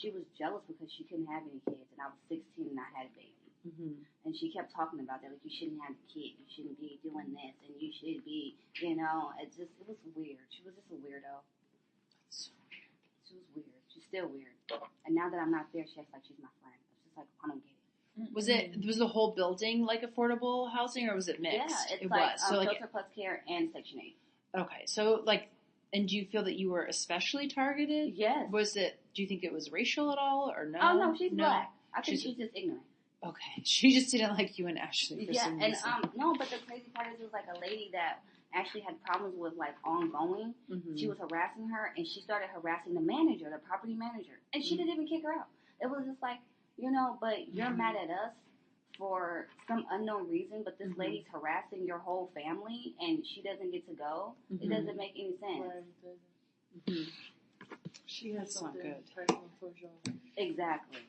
she was jealous because she couldn't have any kids, and I was 16 and I had a baby. Mm-hmm. And she kept talking about that, like, you shouldn't have a kid, you shouldn't be doing this, and you should be, it was weird. She was just a weirdo. That's so weird. She was weird. She's still weird. And now that I'm not there, she acts like she's my friend. It's just like, I don't get it. Was the whole building like affordable housing, or was it mixed? Yeah, it's it like, was. So like Shelter Plus Care and Section 8. Okay, so like, and do you feel that you were especially targeted? Yes. Do you think it was racial at all, or no? Oh, no, she's black. I think she's just ignorant. Okay, she just didn't like you and Ashley for some reason. No, but the crazy part is, it was like a lady that actually had problems with, like, ongoing. Mm-hmm. She was harassing her, and she started harassing the manager, the property manager, and she didn't even kick her out. It was just like, but you're mad at us for some unknown reason, but this lady's harassing your whole family, and she doesn't get to go. It doesn't make any sense. She has something good. personal for y'all. Exactly.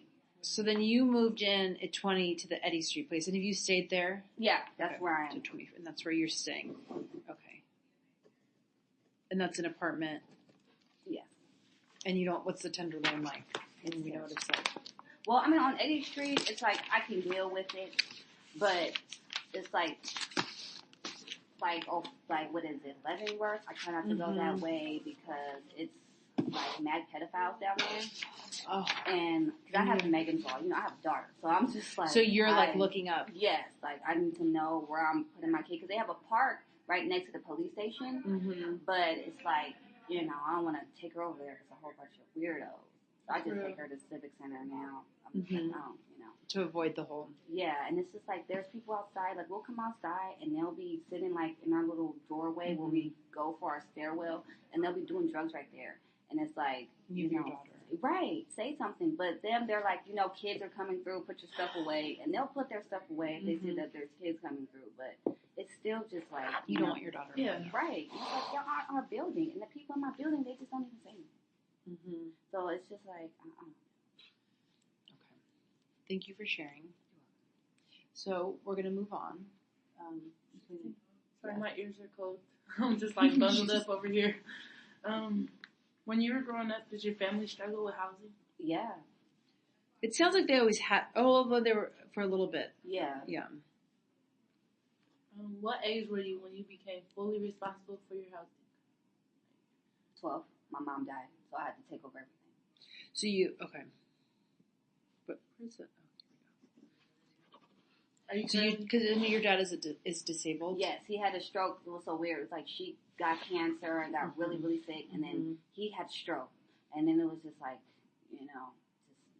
So then you moved in at 20 to the Eddy Street place, and have you stayed there? Yeah, that's where I am. To 20, and that's where you're staying. Okay. And that's an apartment. Yes. And what's the Tenderloin like? And we know what it's like. Well, I mean, on 80th Street, it's like, I can deal with it, but it's like, what is it, Leavenworth? I try not to go that way because it's like mad pedophiles down there. Oh. And, cause I have Megan's law, I have a daughter, so I'm just like. So you're like looking up? Yes, like I need to know where I'm putting my kid, cause they have a park right next to the police station, but it's like, I don't want to take her over there, it's a whole bunch of weirdos. So I just take her to Civic Center now. I'm just like, To avoid the whole. Yeah, and it's just like, there's people outside, like, we'll come outside, and they'll be sitting, like, in our little doorway where we go for our stairwell, and they'll be doing drugs right there. And it's like, your daughter. Right, say something. But them, they're like, kids are coming through, put your stuff away, and they'll put their stuff away if they see that there's kids coming through. But it's still just like, you don't want your daughter. Yeah. Right. It's like, y'all are our building, and the people in my building, they just don't even say anything. So it's just like, Okay. Thank you for sharing. So we're going to move on. Sorry, my ears are closed. I'm just like bundled up over here. When you were growing up, did your family struggle with housing? Yeah. It sounds like they always had. Oh, well, they were for a little bit. Yeah. Yeah. What age were you when you became fully responsible for your housing? 12. My mom died, so I had to take over everything. So you But where's it? Are you? Because your dad is disabled. Yes, he had a stroke. It was so weird. It was like she got cancer and got really, really sick, and then he had stroke, and then it was just like, just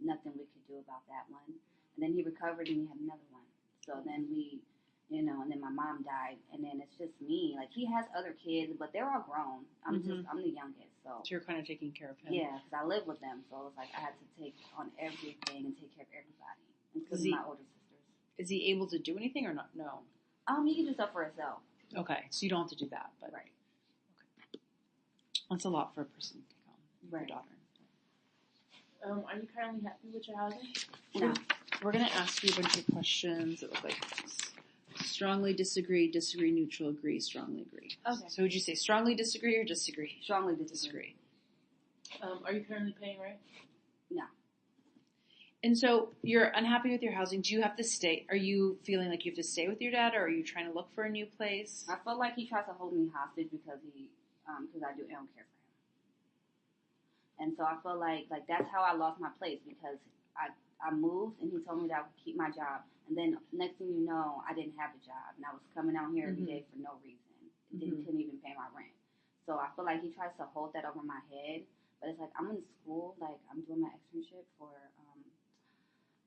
nothing we could do about that one. And then he recovered, and he had another one. So then we, and then my mom died, and then it's just me. Like, he has other kids, but they're all grown. I'm the youngest, so. So you're kind of taking care of him. Yeah, because I live with them, so it was like I had to take on everything and take care of everybody, including my older sisters. Is he able to do anything or not? No. He can do stuff for himself. Okay, so you don't have to do that, but right. Okay. That's a lot for a person to take on. Right. Your daughter. Are you currently happy with your housing? No. We're going to ask you a bunch of questions that look like this. Strongly disagree, disagree, neutral, agree, strongly agree. Okay. So would you say strongly disagree or disagree? Strongly disagree. Are you currently paying rent? No. And so you're unhappy with your housing. Do you have to stay? Are you feeling like you have to stay with your dad, or are you trying to look for a new place? I feel like he tries to hold me hostage because I don't care for him. And so I feel like that's how I lost my place, because I moved and he told me that I would keep my job. And then next thing you know, I didn't have a job, and I was coming out here every day for no reason. Couldn't even pay my rent. So I feel like he tries to hold that over my head. But it's like, I'm in school, like I'm doing my externship for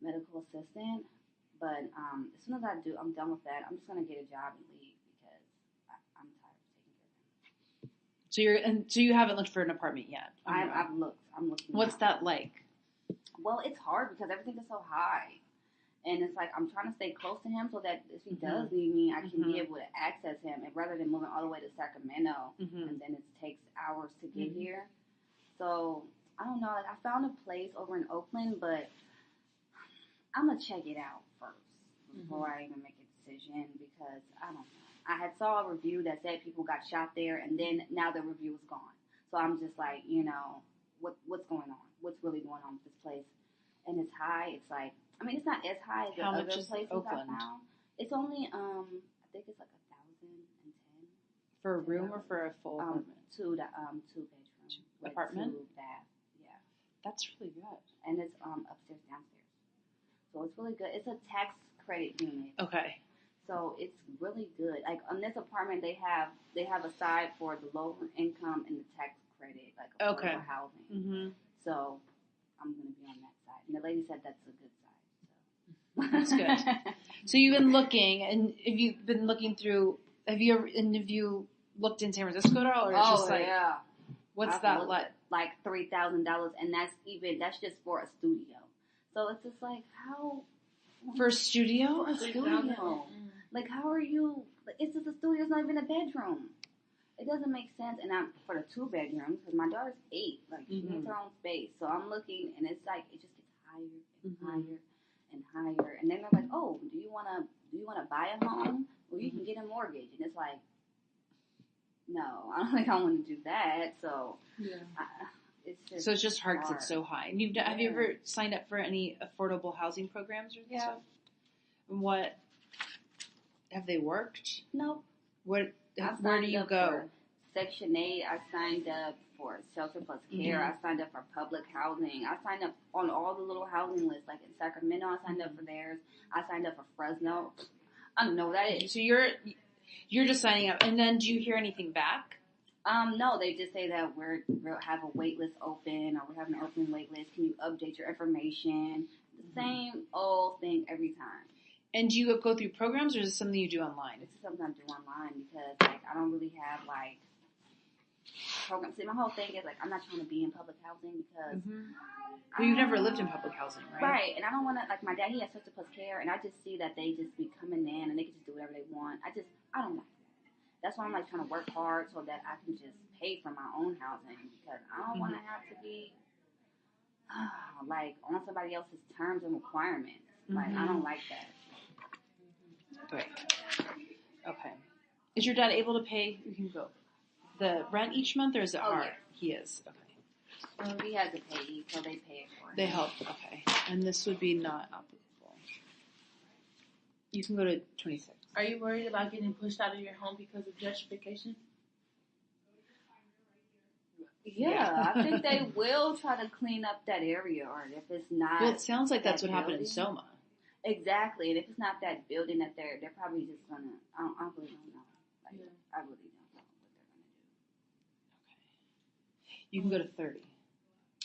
medical assistant. But as soon as I'm done with that, I'm just gonna get a job and leave because I'm tired of taking care of them. So you haven't looked for an apartment yet. I've looked. I'm looking. What's that like? Well, it's hard because everything is so high. And it's like, I'm trying to stay close to him so that if he does need me, I can be able to access him. And rather than moving all the way to Sacramento, and then it takes hours to get here. So, I don't know. Like, I found a place over in Oakland, but I'm going to check it out first before I even make a decision, because I don't know. I had saw a review that said people got shot there, and then now the review is gone. So I'm just like, what's going on? what's really going on with this place. And it's high. It's like, I mean, it's not as high as the How other much is places Oakland? I found. It's only, I think it's like 1,010 For a room or for a full apartment? two bedroom with Apartment? 2 baths. Yeah, That's really good. and it's upstairs, downstairs. So it's really good. It's a tax credit unit. Okay. So it's really good. Like on this apartment, they have a side for the lower income and the tax credit, like affordable Okay. housing. Mm-hmm. So I'm gonna be on that side. And the lady said that's a good side. So That's good. So you've been looking, and have you been looking through? Have you looked in San Francisco at all, or it's just like yeah. what's I've that looked like? at like $3,000, and that's just for a studio. So it's just like how For a studio? for a studio. Like how are you? It's just a studio. It's not even a bedroom. It doesn't make sense. And I'm for the 2 bedrooms because my daughter's 8. Like she needs her own space. So I'm looking, and it's like it just gets higher and higher and higher. And then they're like, "Oh, do you wanna buy a home? Well, you can get a mortgage." And it's like, no, I don't think I want to do that. So So it's just hard because it's so high. And have you ever signed up for any affordable housing programs or stuff? And what have they worked? Nope. Where I do you up go? For Section 8. I signed up for Shelter Plus Care. I signed up for public housing. I signed up on all the little housing lists. Like in Sacramento, I signed up for theirs. I signed up for Fresno. I don't know what that is. So you're just signing up, and then do you hear anything back? No, they just say that we'll have a wait list open, or we're having an open wait list. Can you update your information? The same old thing every time. And do you go through programs, or is this something you do online? It's something I do online because, like, I don't really have, like, programs. See, my whole thing is, like, I'm not trying to be in public housing because... Well, you've never lived in public housing, right? Right, and I don't want to, like, my dad, he has Shelter Plus Care, and I just see that they just be coming in and they can just do whatever they want. I don't like that. That's why I'm, like, trying to work hard so that I can just pay for my own housing because I don't want to have to be, like, on somebody else's terms and requirements. Like, I don't like that. Right. Okay. Is your dad able to pay? You can go. The rent each month, or is it hard? Yeah. He is. Okay. He has a payee, so they pay it for him. They help. Okay. And this would be not applicable. You can go to 26. Are you worried about getting pushed out of your home because of gentrification? Yeah, I think they will try to clean up that area, or if it's not. Well, it sounds like that's that what happened in building. Soma. Exactly, and if it's not that building that they're probably just gonna. I really don't know. Like, I really don't know what they're gonna do. You can go to 30.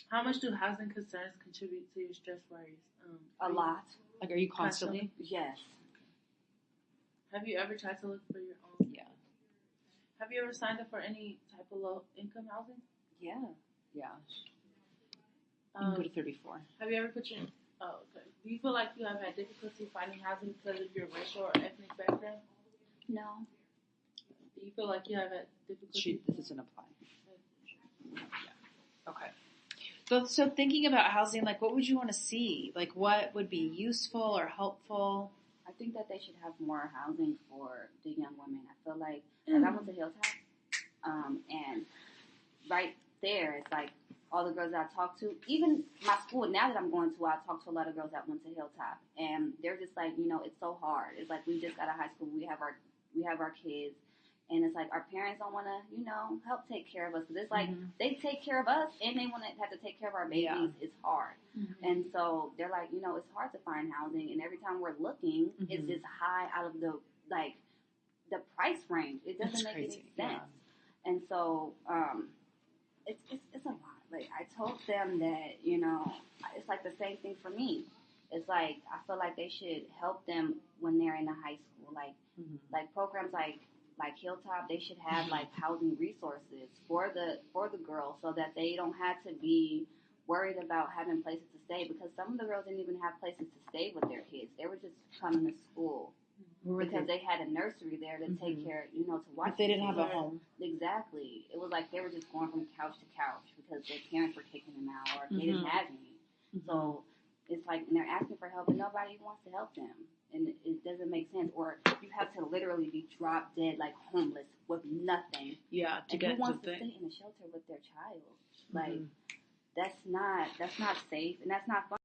How much do housing concerns contribute to your stress worries? A lot. Like, are you constantly? Yes. Have you ever tried to look for your own? Yeah. Have you ever signed up for any type of low income housing? Yeah. Yeah. You can go to 34. Have you ever put your... Oh, okay. Do you feel like you have had difficulty finding housing because of your racial or ethnic background? No. Do you feel like you have had difficulty? This doesn't apply. Yeah. Okay. So thinking about housing, like, what would you want to see? Like, what would be useful or helpful? I think that they should have more housing for the young women. I feel like I went to Hilltop, and right there, it's like all the girls that I talked to, even my school now that I'm going to, I talk to a lot of girls that went to Hilltop, and they're just like, it's so hard. It's like we just got out of high school, we have our kids, and it's like our parents don't want to, help take care of us. Because it's like they take care of us, and they want to have to take care of our babies. Yeah. It's hard, and so they're like, it's hard to find housing, and every time we're looking, it's just high out of the price range. It doesn't make any sense, and so it's a lot. Like I told them that it's like the same thing for me. It's like I feel like they should help them when they're in the high school, like programs like Hilltop. They should have like housing resources for the girls so that they don't have to be worried about having places to stay, because some of the girls didn't even have places to stay with their kids. They were just coming to school because they had a nursery there to take care, to watch. But they didn't have a home. Exactly. It was like they were just going from couch to couch because their parents were kicking them out, or they didn't have any. So it's like, and they're asking for help, and nobody wants to help them. And it doesn't make sense. Or you have to literally be drop dead, like homeless, with nothing. Yeah, to and get who wants the to thing. stay in a shelter with their child? Like, that's not safe and that's not fun.